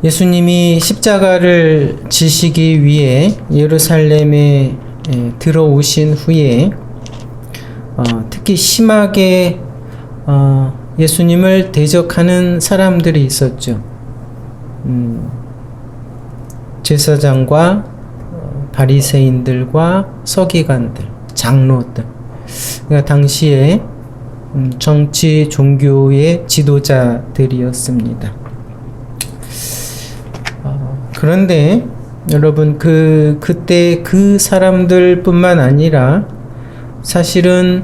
예수님이 십자가를 지시기 위해 예루살렘에 들어오신 후에 특히 심하게 예수님을 대적하는 사람들이 있었죠. 제사장과 바리새인들과 서기관들, 장로들. 그러니까 당시에 정치 종교의 지도자들이었습니다. 그런데 여러분 그때 그 사람들뿐만 아니라 사실은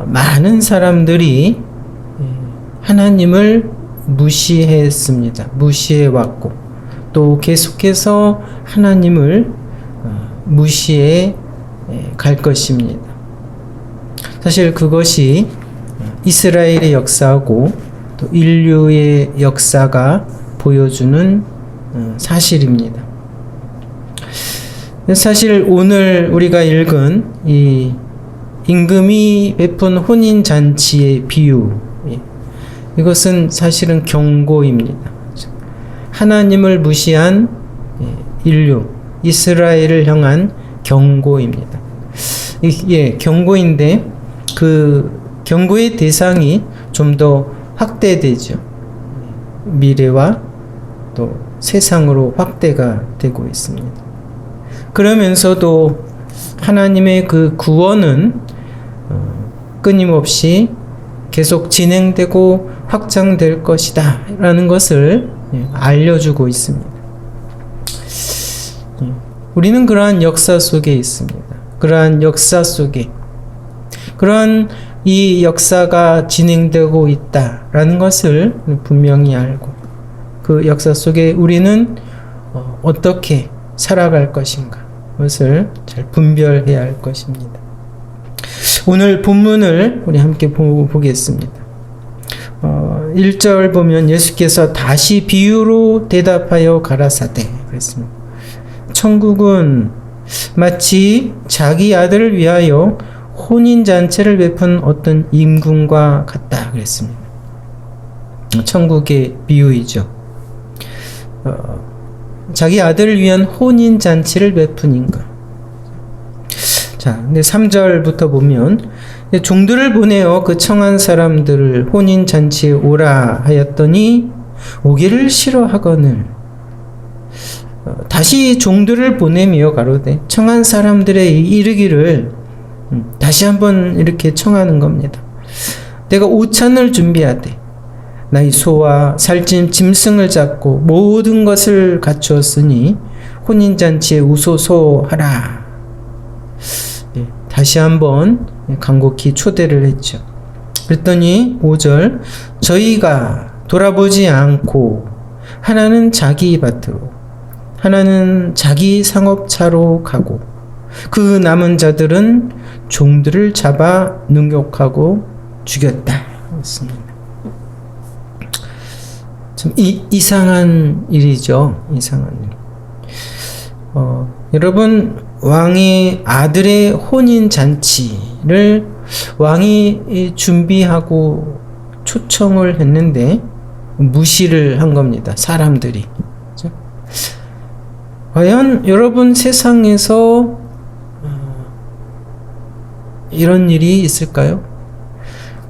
많은 사람들이 하나님을 무시했습니다. 무시해왔고 또 계속해서 하나님을 무시해 갈 것입니다. 사실 그것이 이스라엘의 역사고 또 인류의 역사가 보여주는 사실입니다. 사실 오늘 우리가 읽은 이 임금이 베푼 혼인잔치의 비유, 이것은 사실은 경고입니다. 하나님을 무시한 인류, 이스라엘을 향한 경고입니다. 경고인데 그 경고의 대상이 좀 더 확대되죠. 미래와 또 세상으로 확대가 되고 있습니다. 그러면서도 하나님의 그 구원은 끊임없이 계속 진행되고 확장될 것이다 라는 것을 알려주고 있습니다. 우리는 그러한 역사 속에 있습니다. 그러한 역사 속에 그러한 이 역사가 진행되고 있다라는 것을 분명히 알고 그 역사 속에 우리는 어떻게 살아갈 것인가 그것을 잘 분별해야 할 것입니다. 오늘 본문을 우리 함께 보겠습니다. 1절 보면 예수께서 다시 비유로 대답하여 가라사대 그랬습니다. 천국은 마치 자기 아들을 위하여 혼인잔치를 베푼 어떤 임금과 같다 그랬습니다. 천국의 비유이죠. 자기 아들을 위한 혼인잔치를 베푼 임금. 자, 근데 3절부터 보면 종들을 보내어 그 청한 사람들을 혼인잔치에 오라 하였더니 오기를 싫어하거늘 다시 종들을 보내며 가로되 청한 사람들의 이르기를 다시 한번 이렇게 청하는 겁니다. 내가 오찬을 준비하되 나의 소와 살찐 짐승을 잡고 모든 것을 갖추었으니 혼인잔치에 우소서 하라. 다시 한번 간곡히 초대를 했죠. 그랬더니 5절 저희가 돌아보지 않고 하나는 자기 밭으로 하나는 자기 상업차로 가고 그 남은 자들은 종들을 잡아 능욕하고 죽였다. 그렇습니다. 참 이상한 일이죠. 이상한 일. 여러분 왕의 아들의 혼인 잔치를 왕이 준비하고 초청을 했는데 무시를 한 겁니다. 사람들이. 그렇죠? 과연 여러분 세상에서 이런 일이 있을까요?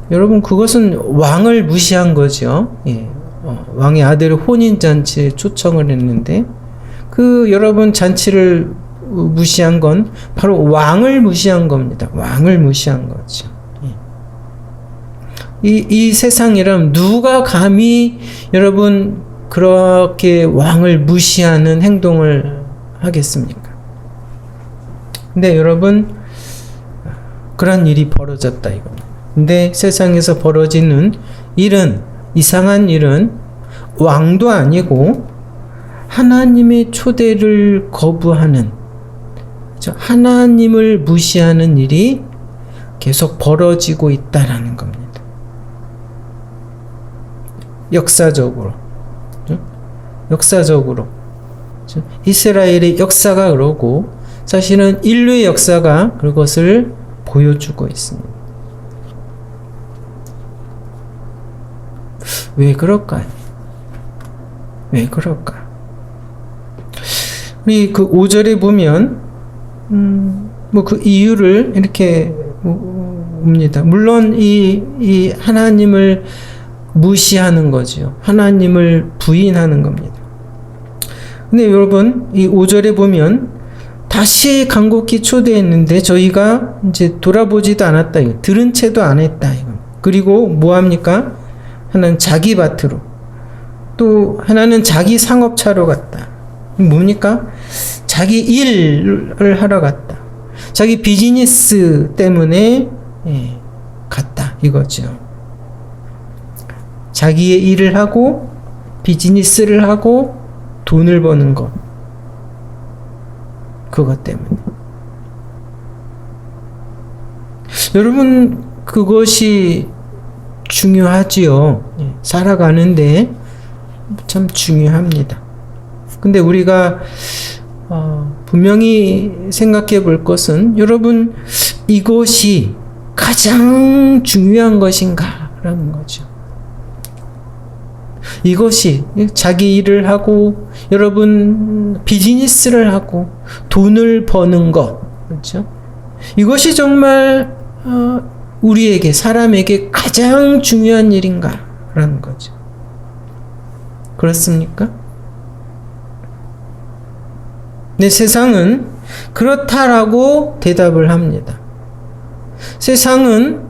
여러분 그것은 왕을 무시한 거죠. 왕의 아들의 혼인잔치에 초청을 했는데 그 여러분 잔치를 무시한 건 바로 왕을 무시한 겁니다. 왕을 무시한 거죠. 이 세상이라면 누가 감히 여러분 그렇게 왕을 무시하는 행동을 하겠습니까? 근데 여러분 그런 일이 벌어졌다 이겁니다. 근데 세상에서 벌어지는 일은 이상한 일은 왕도 아니고 하나님의 초대를 거부하는 하나님을 무시하는 일이 계속 벌어지고 있다라는 겁니다. 역사적으로 이스라엘의 역사가 그러고 사실은 인류의 역사가 그것을 보여주고 있습니다. 왜 그럴까요? 왜 그럴까? 우리 그 5절에 보면 뭐 그 이유를 이렇게 옵니다. 물론 이 하나님을 무시하는 거죠. 하나님을 부인하는 겁니다. 근데 여러분, 이 5절에 보면 다시 간곡히 초대했는데 저희가 이제 돌아보지도 않았다. 이거. 들은 채도 안 했다. 이거. 그리고 뭐 합니까? 하나는 자기 밭으로, 또 하나는 자기 상업차로 갔다. 뭡니까? 자기 일을 하러 갔다. 자기 비즈니스 때문에 갔다. 이거죠. 자기의 일을 하고 비즈니스를 하고 돈을 버는 것. 그것 때문에. 여러분, 그것이 중요하지요. 살아가는데 참 중요합니다. 근데 우리가 분명히 생각해 볼 것은, 여러분, 이것이 가장 중요한 것인가? 라는 거죠. 이것이 자기 일을 하고, 여러분, 비즈니스를 하고, 돈을 버는 것. 그렇죠? 이것이 정말, 우리에게, 사람에게 가장 중요한 일인가? 라는 거죠. 그렇습니까? 네, 세상은 그렇다라고 대답을 합니다. 세상은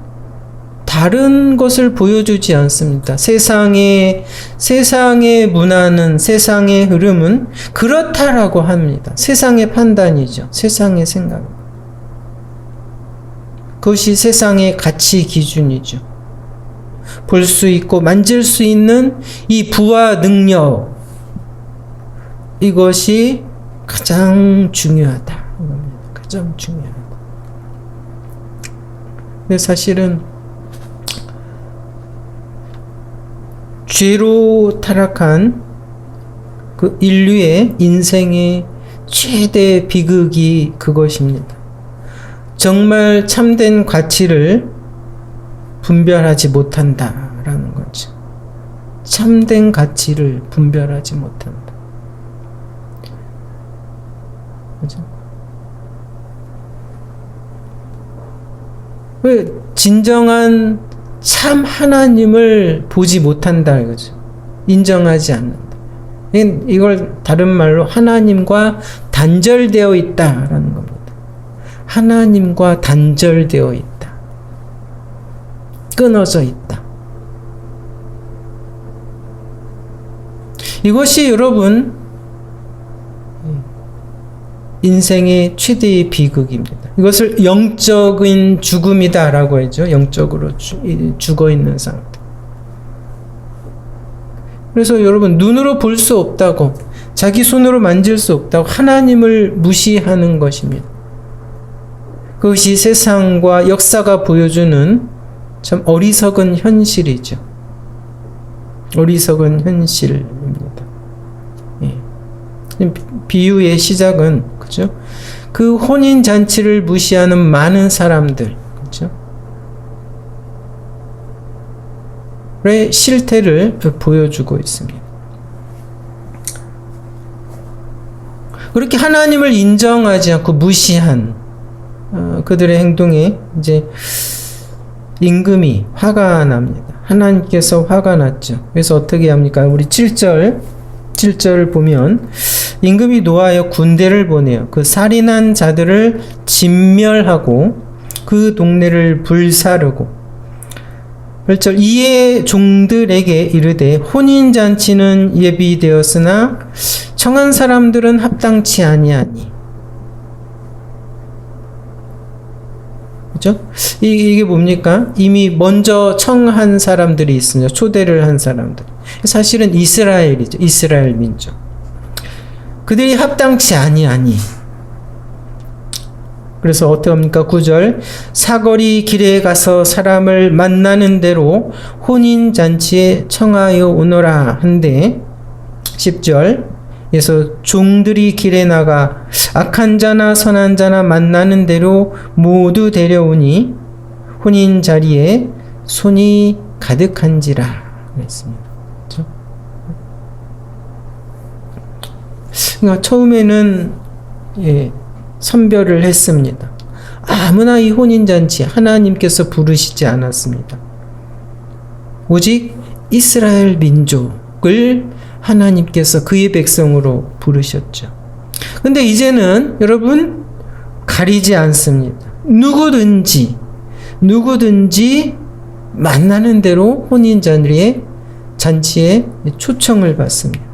다른 것을 보여주지 않습니다. 세상의 문화는, 세상의 흐름은 그렇다라고 합니다. 세상의 판단이죠. 세상의 생각. 그것이 세상의 가치 기준이죠. 볼 수 있고 만질 수 있는 이 부와 능력, 이것이 가장 중요하다. 가장 중요하다. 근데 사실은 죄로 타락한 그 인류의 인생의 최대 비극이 그것입니다. 정말 참된 가치를 분별하지 못한다라는 거죠. 참된 가치를 분별하지 못한다. 그죠? 왜 진정한 참 하나님을 보지 못한다 이거죠. 인정하지 않는다. 이걸 다른 말로 하나님과 단절되어 있다라는 겁니다. 하나님과 단절되어 있다. 끊어져 있다. 이것이 여러분 인생의 최대의 비극입니다. 이것을 영적인 죽음이다라고 하죠. 영적으로 죽어있는 상태. 그래서 여러분, 눈으로 볼 수 없다고, 자기 손으로 만질 수 없다고 하나님을 무시하는 것입니다. 그것이 세상과 역사가 보여주는 참 어리석은 현실이죠. 어리석은 현실입니다. 비유의 시작은, 그죠? 그 혼인 잔치를 무시하는 많은 사람들, 그죠? 의 실태를 보여주고 있습니다. 그렇게 하나님을 인정하지 않고 무시한 그들의 행동에 이제 임금이 화가 납니다. 하나님께서 화가 났죠. 그래서 어떻게 합니까? 우리 7절을 보면 임금이 노하여 군대를 보내요. 그 살인한 자들을 진멸하고 그 동네를 불사르고. 8절 이에 종들에게 이르되 혼인잔치는 예비되었으나 청한 사람들은 합당치 아니하니. 그죠? 이게 뭡니까? 이미 먼저 청한 사람들이 있습니다. 초대를 한 사람들. 사실은 이스라엘이죠. 이스라엘 민족. 그들이 합당치 아니하니. 그래서 어떻게 합니까? 9절 사거리 길에 가서 사람을 만나는 대로 혼인잔치에 청하여 오너라 한데 10절 에서 종들이 길에 나가 악한 자나 선한 자나 만나는 대로 모두 데려오니 혼인 자리에 손이 가득한지라 그랬습니다. 그렇죠? 그러니까 처음에는 선별을 했습니다. 아무나 이 혼인잔치 하나님께서 부르시지 않았습니다. 오직 이스라엘 민족을 하나님께서 그의 백성으로 부르셨죠. 근데 이제는 여러분 가리지 않습니다. 누구든지 만나는 대로 혼인잔치에 초청을 받습니다.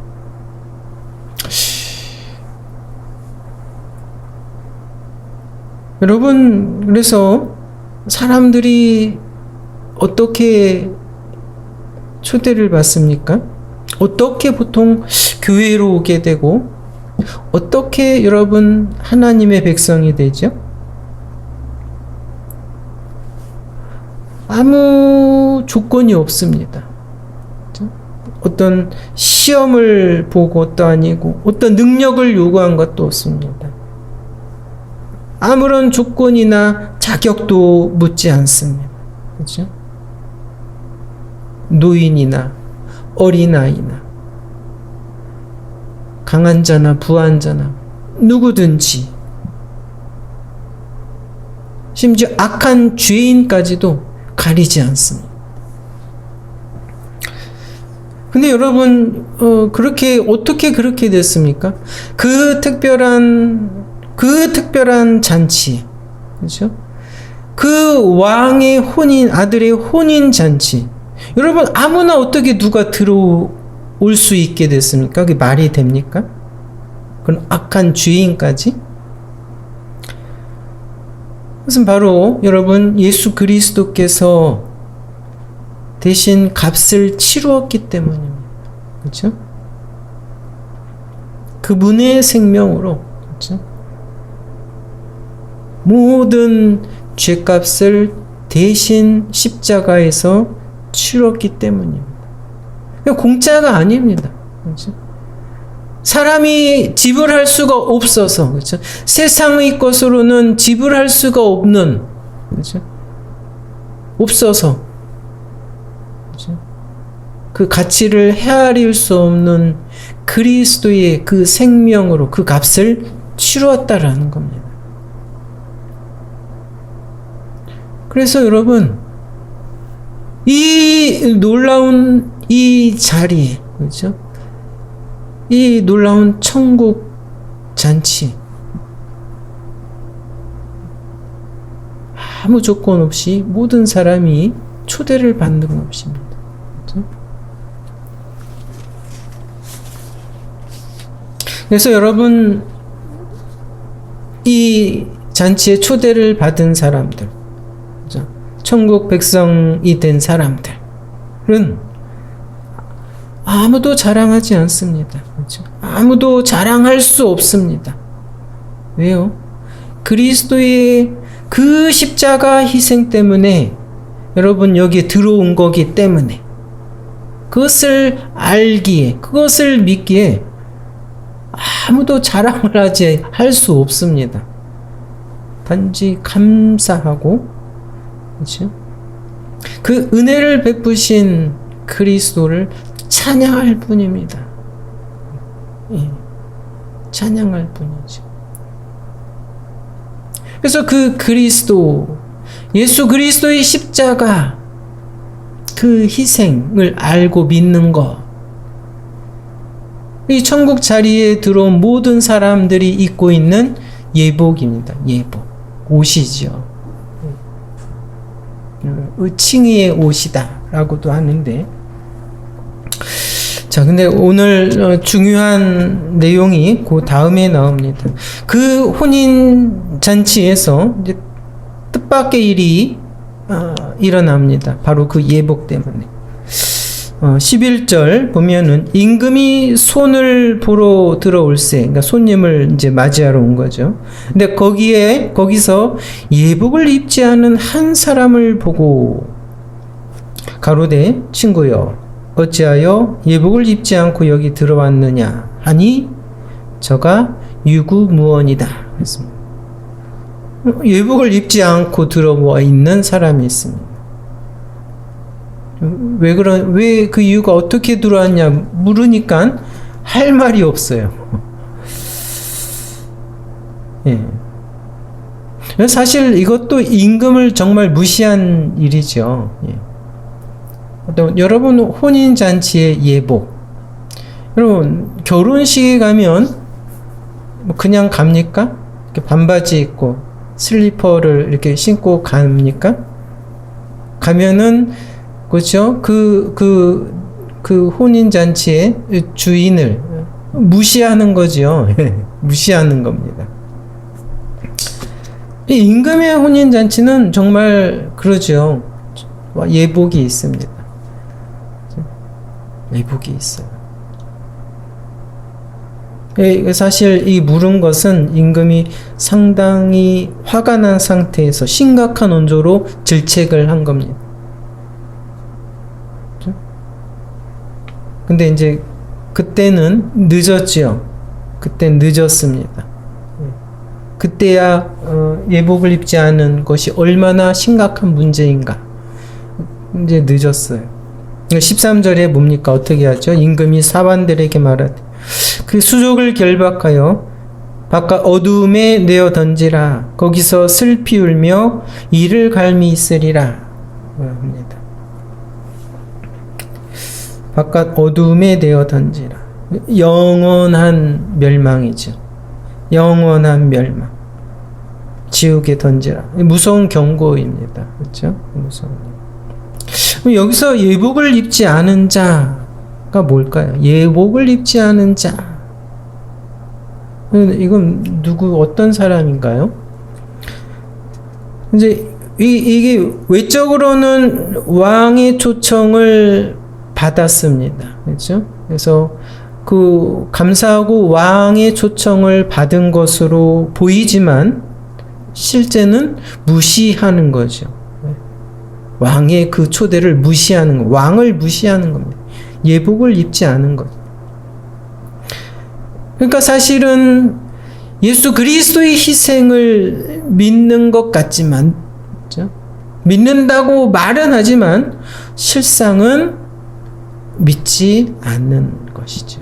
여러분, 그래서 사람들이 어떻게 초대를 받습니까? 어떻게 보통 교회로 오게 되고 어떻게 여러분 하나님의 백성이 되죠? 아무 조건이 없습니다. 어떤 시험을 본 것도 아니고 어떤 능력을 요구한 것도 없습니다. 아무런 조건이나 자격도 묻지 않습니다. 그렇죠? 노인이나 어린아이나 강한 자나 부한 자나 누구든지 심지어 악한 죄인까지도 가리지 않습니다. 근데 여러분 어떻게 그렇게 됐습니까? 그 특별한 잔치, 그렇죠? 그 왕의 아들의 혼인 잔치. 여러분 아무나 어떻게 누가 들어올 수 있게 됐습니까? 그게 말이 됩니까? 그런 악한 죄인까지? 그것은 바로 여러분 예수 그리스도께서 대신 값을 치루었기 때문입니다. 그렇죠? 그분의 생명으로, 그렇죠? 모든 죄값을 대신 십자가에서 치렀기 때문입니다. 공짜가 아닙니다. 그렇죠? 사람이 지불할 수가 없어서, 그렇죠? 세상의 것으로는 지불할 수가 없는, 그렇죠? 없어서, 그렇죠? 그 가치를 헤아릴 수 없는 그리스도의 그 생명으로 그 값을 치루었다라는 겁니다. 그래서 여러분, 이 놀라운 이 자리에, 그렇죠? 이 놀라운 천국 잔치, 아무 조건 없이 모든 사람이 초대를 받는 것입니다. 그렇죠? 그래서 여러분, 이 잔치에 초대를 받은 사람들, 그렇죠? 천국 백성이 된 사람들은 아무도 자랑하지 않습니다. 그렇죠? 아무도 자랑할 수 없습니다. 왜요? 그리스도의 그 십자가 희생 때문에 여러분 여기에 들어온 거기 때문에 그것을 알기에, 그것을 믿기에 아무도 자랑을 할 수 없습니다. 단지 감사하고, 그렇죠? 그 은혜를 베푸신 그리스도를 찬양할 뿐입니다. 예, 찬양할 뿐이죠. 그래서 그 그리스도, 예수 그리스도의 십자가, 그 희생을 알고 믿는 것, 이 천국 자리에 들어온 모든 사람들이 입고 있는 예복입니다. 예복, 옷이죠. 칭의의 옷이다라고도 하는데, 자, 근데 오늘 중요한 내용이 그 다음에 나옵니다. 그 혼인 잔치에서 이제 뜻밖의 일이 일어납니다. 바로 그 예복 때문에. 11절 보면은 임금이 손을 보러 들어올세, 그러니까 손님을 이제 맞이하러 온 거죠. 근데 거기서 예복을 입지 않은 한 사람을 보고 가로되 친구여 어찌하여 예복을 입지 않고 여기 들어왔느냐 하니 저가 유구무원이다 했습니다. 예복을 입지 않고 들어와 있는 사람이 있습니다. 왜 그 이유가 어떻게 들어왔냐 물으니까 할 말이 없어요. 예. 사실 이것도 임금을 정말 무시한 일이죠. 예. 여러분 혼인잔치의 예복, 여러분 결혼식에 가면 뭐 그냥 갑니까? 이렇게 반바지 입고 슬리퍼를 이렇게 신고 갑니까? 가면은 그렇죠? 그 혼인잔치의 주인을 무시하는 거죠. 무시하는 겁니다. 이 임금의 혼인잔치는 정말 그러죠. 예복이 있습니다. 예복이 있어요. 사실 이 물은 것은 임금이 상당히 화가 난 상태에서 심각한 원조로 질책을 한 겁니다. 근데 이제 그때는 늦었지요. 그때 늦었습니다. 그때야 예복을 입지 않은 것이 얼마나 심각한 문제인가. 이제 늦었어요. 13절에 뭡니까? 어떻게 하죠? 임금이 사관들에게 말하되 그 수족을 결박하여 바깥 어두움에 내어 던지라. 거기서 슬피 울며 이를 갈미 있으리라 합니다. 바깥 어두움에 내어 던지라. 영원한 멸망이죠. 영원한 멸망. 지옥에 던지라. 무서운 경고입니다. 그렇죠? 무서운. 여기서 예복을 입지 않은 자가 뭘까요? 예복을 입지 않은 자. 이건 어떤 사람인가요? 이제 이게 외적으로는 왕의 초청을 받았습니다. 그렇죠? 그래서 그 감사하고 왕의 초청을 받은 것으로 보이지만 실제는 무시하는 거죠. 왕의 그 초대를 무시하는 거, 왕을 무시하는 겁니다. 예복을 입지 않은 것. 그러니까 사실은 예수 그리스도의 희생을 믿는 것 같지만, 그렇죠? 믿는다고 말은 하지만 실상은 믿지 않는 것이죠.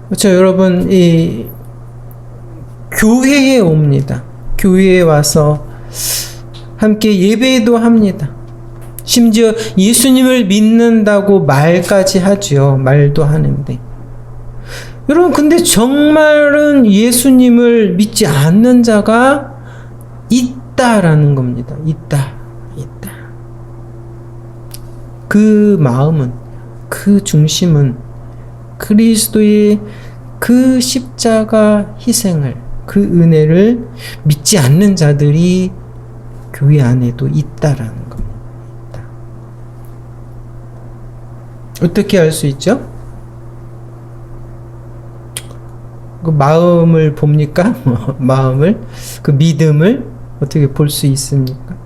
그렇죠, 여러분. 이 교회에 옵니다. 교회에 와서 함께 예배도 합니다. 심지어 예수님을 믿는다고 말까지 하죠. 말도 하는데. 여러분, 근데 정말은 예수님을 믿지 않는 자가 있다라는 겁니다. 있다. 그 마음은, 그 중심은 그리스도의 그 십자가 희생을, 그 은혜를 믿지 않는 자들이 교회 안에도 있다라는 겁니다. 어떻게 알 수 있죠? 그 마음을 봅니까? 마음을, 그 믿음을 어떻게 볼 수 있습니까?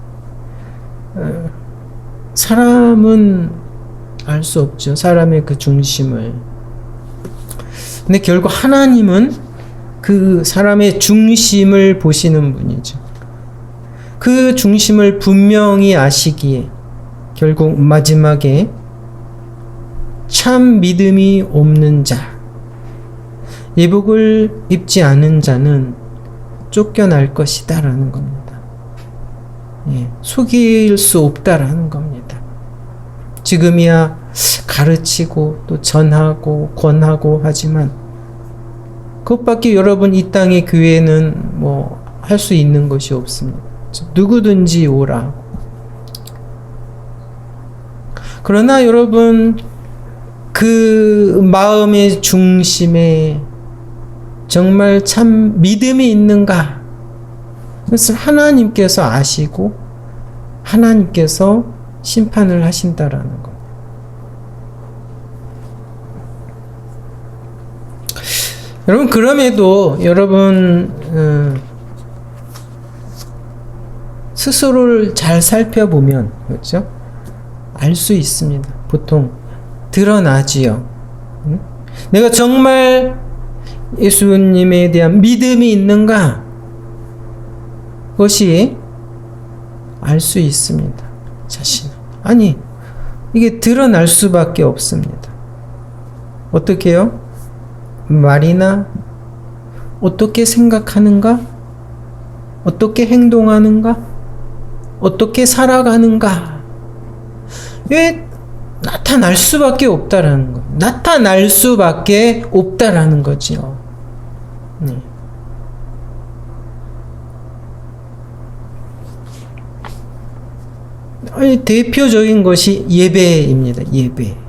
사람은 알 수 없죠. 사람의 그 중심을. 근데 결국 하나님은 그 사람의 중심을 보시는 분이죠. 그 중심을 분명히 아시기에 결국 마지막에 참 믿음이 없는 자, 예복을 입지 않은 자는 쫓겨날 것이다 라는 겁니다. 속일 수 없다라는 겁니다. 지금이야 가르치고 또 전하고 권하고 하지만 그것밖에 여러분 이 땅의 교회는 뭐 할 수 있는 것이 없습니다. 누구든지 오라. 그러나 여러분 그 마음의 중심에 정말 참 믿음이 있는가? 그것을 하나님께서 아시고 하나님께서 심판을 하신다라는 겁니다. 여러분 그럼에도 여러분 스스로를 잘 살펴보면 그렇죠? 알 수 있습니다. 보통 드러나지요. 내가 정말 예수님에 대한 믿음이 있는가? 그것이 알 수 있습니다. 자신은. 아니, 이게 드러날 수밖에 없습니다. 어떻게 해요? 말이나 어떻게 생각하는가? 어떻게 행동하는가? 어떻게 살아가는가? 왜 나타날 수밖에 없다라는 거. 나타날 수밖에 없다라는 거지요. 네. 대표적인 것이 예배입니다. 예배.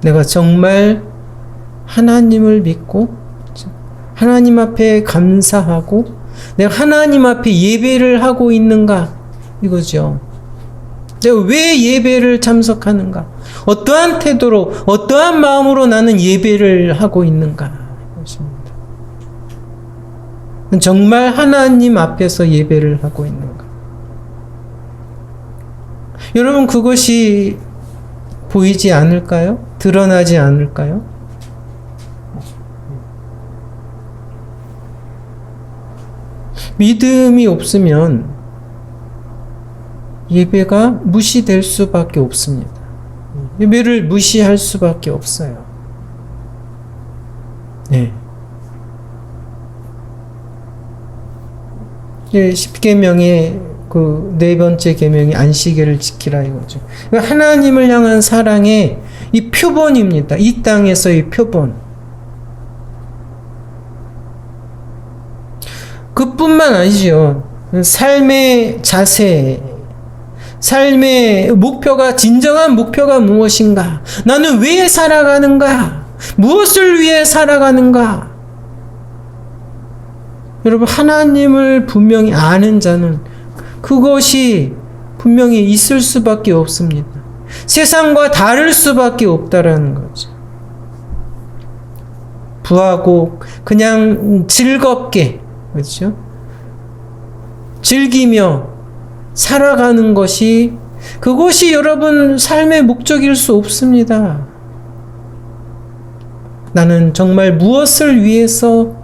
내가 정말 하나님을 믿고 하나님 앞에 감사하고 내가 하나님 앞에 예배를 하고 있는가 이거죠. 내가 왜 예배를 참석하는가? 어떠한 태도로 어떠한 마음으로 나는 예배를 하고 있는가? 이것입니다. 정말 하나님 앞에서 예배를 하고 있는가? 여러분 그것이 보이지 않을까요? 드러나지 않을까요? 믿음이 없으면 예배가 무시될 수밖에 없습니다. 예배를 무시할 수밖에 없어요. 네. 10계명의 그 네 번째 계명이 안식일을 지키라 이거죠. 하나님을 향한 사랑의 이 표본입니다. 이 땅에서의 표본. 그뿐만 아니죠. 삶의 자세, 삶의 목표가 진정한 목표가 무엇인가? 나는 왜 살아가는가? 무엇을 위해 살아가는가? 여러분 하나님을 분명히 아는 자는 그것이 분명히 있을 수밖에 없습니다. 세상과 다를 수밖에 없다라는 거죠. 부하고 그냥 즐겁게 그렇죠? 즐기며 살아가는 것이 그것이 여러분 삶의 목적일 수 없습니다. 나는 정말 무엇을 위해서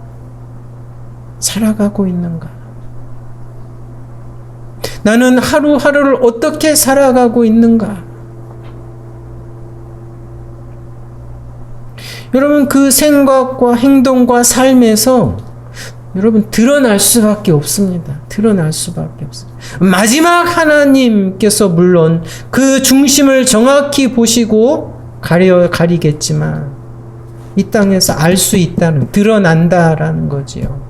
살아가고 있는가? 나는 하루하루를 어떻게 살아가고 있는가? 여러분 그 생각과 행동과 삶에서 여러분 드러날 수밖에 없습니다. 드러날 수밖에 없습니다. 마지막 하나님께서 물론 그 중심을 정확히 보시고 가리겠지만 이 땅에서 알 수 있다는 드러난다라는 거지요.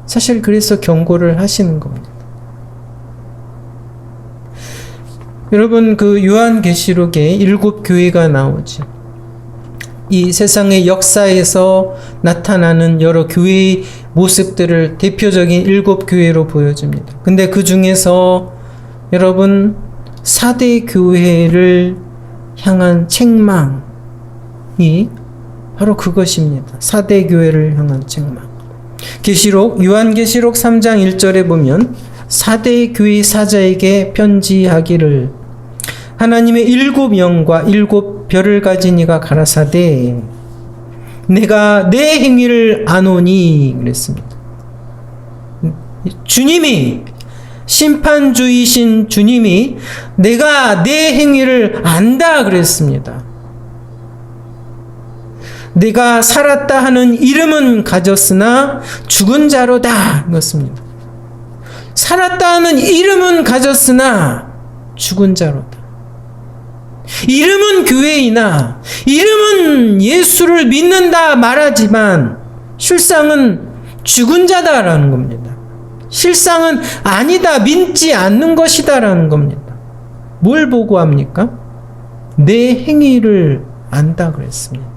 사실 그래서 경고를 하시는 겁니다. 여러분 그 요한계시록에 7교회가 나오죠. 이 세상의 역사에서 나타나는 여러 교회의 모습들을 대표적인 7교회로 보여줍니다. 근데 그 중에서 여러분 4대 교회를 향한 책망이 바로 그것입니다. 4대 교회를 향한 책망. 요한계시록 3장 1절에 보면 4대 교회 사자에게 편지하기를 하나님의 7영과 7별을 가진 이가 가라사대 내가 내 행위를 아노니 그랬습니다. 주님이 심판주이신 주님이 내가 내 행위를 안다 그랬습니다. 내가 살았다 하는 이름은 가졌으나 죽은 자로다 그렇습니다. 살았다 하는 이름은 가졌으나 죽은 자로다. 이름은 교회이나 이름은 예수를 믿는다 말하지만 실상은 죽은 자다라는 겁니다. 실상은 아니다, 믿지 않는 것이다라는 겁니다. 뭘 보고 합니까? 내 행위를 안다 그랬습니다.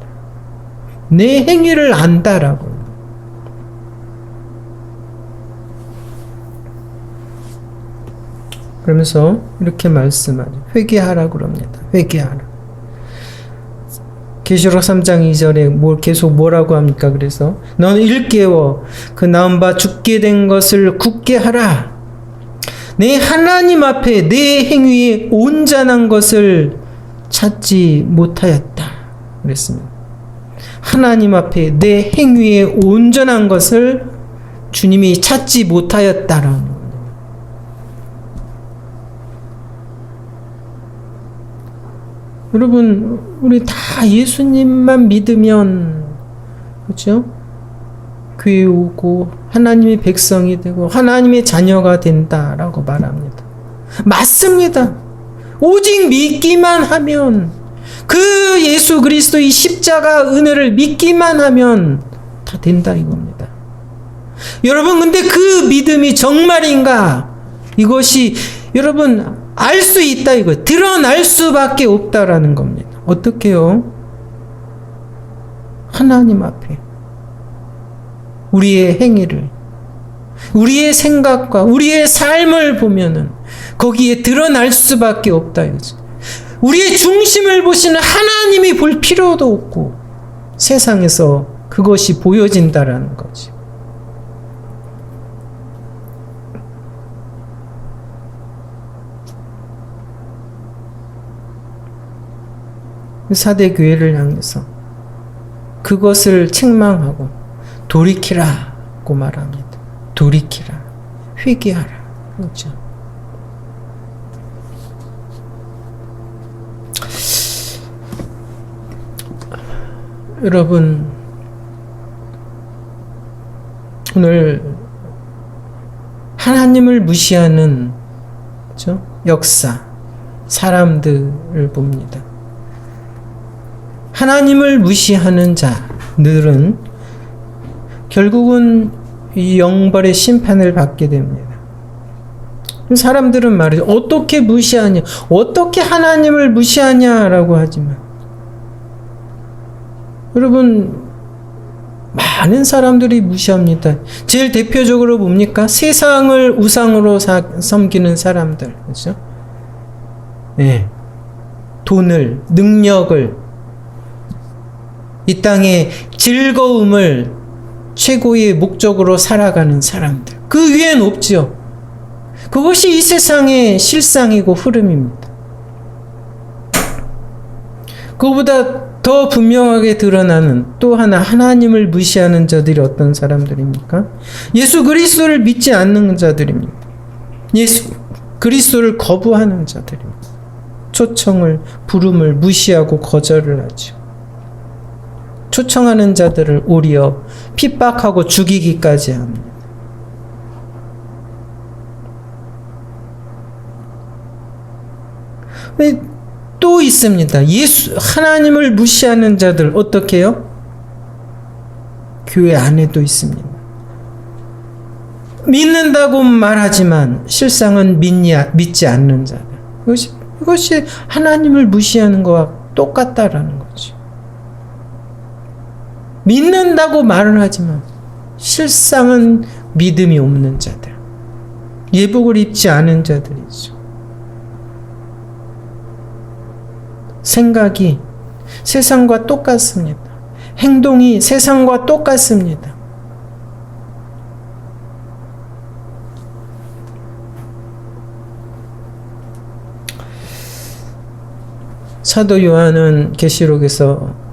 내 행위를 안다라고. 그러면서 이렇게 말씀하죠. 회개하라고 그럽니다. 회개하라. 계시록 3장 2절에 계속 뭐라고 합니까? 그래서 너는 일깨워 그 나온 바 죽게 된 것을 굳게 하라. 내 하나님 앞에 내 행위에 온전한 것을 찾지 못하였다. 그랬습니다. 하나님 앞에 내 행위에 온전한 것을 주님이 찾지 못하였다라는 겁니다. 여러분, 우리 다 예수님만 믿으면, 그렇죠? 교회 오고 하나님의 백성이 되고 하나님의 자녀가 된다라고 말합니다. 맞습니다. 오직 믿기만 하면, 그 예수 그리스도의 십자가 은혜를 믿기만 하면 다 된다 이겁니다. 여러분, 근데 그 믿음이 정말인가? 이것이 여러분 알 수 있다 이거, 드러날 수밖에 없다라는 겁니다. 어떻게요? 하나님 앞에 우리의 행위를, 우리의 생각과 우리의 삶을 보면은 거기에 드러날 수밖에 없다 이거죠. 우리의 중심을 보시는 하나님이 볼 필요도 없고 세상에서 그것이 보여진다라는 거지. 사대 교회를 향해서 그것을 책망하고 돌이키라고 말합니다. 돌이키라, 회개하라. 그렇죠. 여러분, 오늘 하나님을 무시하는, 그렇죠? 역사, 사람들을 봅니다. 하나님을 무시하는 자들은 결국은 이 영벌의 심판을 받게 됩니다. 사람들은 말이죠. 어떻게 무시하냐? 어떻게 하나님을 무시하냐라고 하지만, 여러분, 많은 사람들이 무시합니다. 제일 대표적으로 뭡니까? 세상을 우상으로 섬기는 사람들. 그렇죠? 네. 돈을, 능력을, 이 땅의 즐거움을 최고의 목적으로 살아가는 사람들. 그 위엔 없죠. 그것이 이 세상의 실상이고 흐름입니다. 그보다 더 분명하게 드러나는 또 하나, 하나님을 무시하는 자들이 어떤 사람들입니까? 예수 그리스도를 믿지 않는 자들입니다. 예수 그리스도를 거부하는 자들입니다. 초청을, 부름을 무시하고 거절을 하죠. 초청하는 자들을 오히려 핍박하고 죽이기까지 합니다. 또 있습니다. 하나님을 무시하는 자들 어떻게 해요? 교회 안에도 있습니다. 믿는다고 말하지만 실상은 믿지 않는 자들. 이것이 하나님을 무시하는 것과 똑같다라는 거죠. 믿는다고 말을 하지만 실상은 믿음이 없는 자들, 예복을 입지 않은 자들이죠. 생각이 세상과 똑같습니다. 행동이 세상과 똑같습니다. 사도 요한은 계시록에서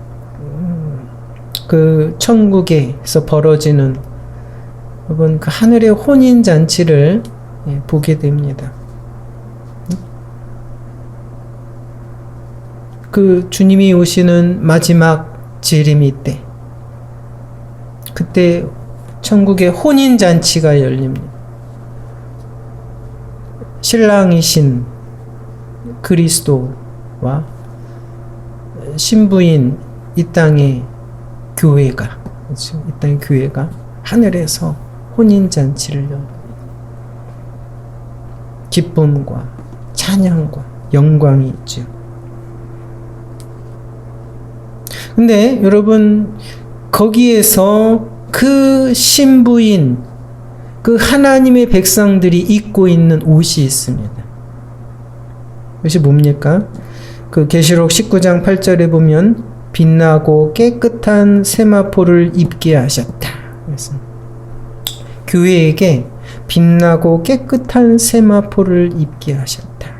그 천국에서 벌어지는 여러분 그 하늘의 혼인 잔치를 보게 됩니다. 그 주님이 오시는 마지막 재림이 때, 그때 천국의 혼인 잔치가 열립니다. 신랑이신 그리스도와 신부인 이 땅의 교회가, 그렇죠? 이 땅의 교회가 하늘에서 혼인잔치를 열립니다. 기쁨과 찬양과 영광이 있죠. 근데 여러분, 거기에서 그 신부인, 그 하나님의 백성들이 입고 있는 옷이 있습니다. 그것이 뭡니까? 그 계시록 19장 8절에 보면 빛나고 깨끗한 세마포를 입게 하셨다. 그래서 교회에게 빛나고 깨끗한 세마포를 입게 하셨다.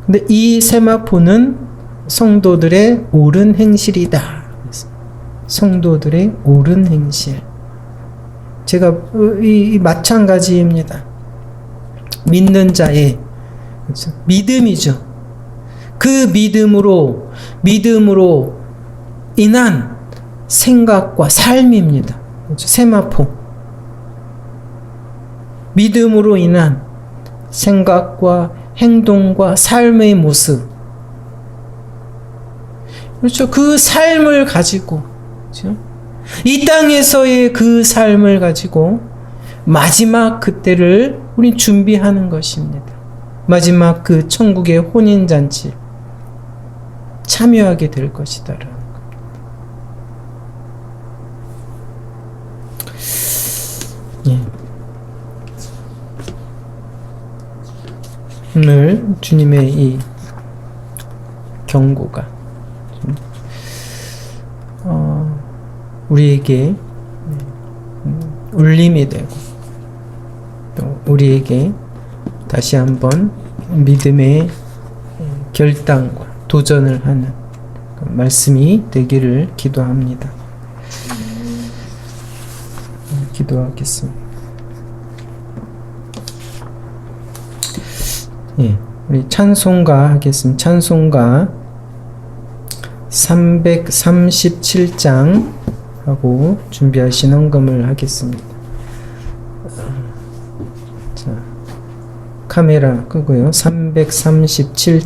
근데 이 세마포는 성도들의 옳은 행실이다. 성도들의 옳은 행실. 제가 이 마찬가지입니다. 믿는 자의 믿음이죠. 그 믿음으로 인한 생각과 삶입니다. 세마포. 믿음으로 인한 생각과 행동과 삶의 모습. 그렇죠. 그 삶을 가지고, 그렇죠? 이 땅에서의 그 삶을 가지고 마지막 그때를 우리 준비하는 것입니다. 마지막 그 천국의 혼인잔치 참여하게 될 것이다라는 것. 예. 오늘 주님의 이 경고가 우리에게 울림이 되고 또 우리에게 다시 한번 믿음의 결단과 도전을 하는 말씀이 되기를 기도합니다. 기도하겠습니다. 예, 우리 찬송가 하겠습니다. 찬송가 337장 하고 준비하신 헌금을 하겠습니다. 자, 카메라 끄고요. 337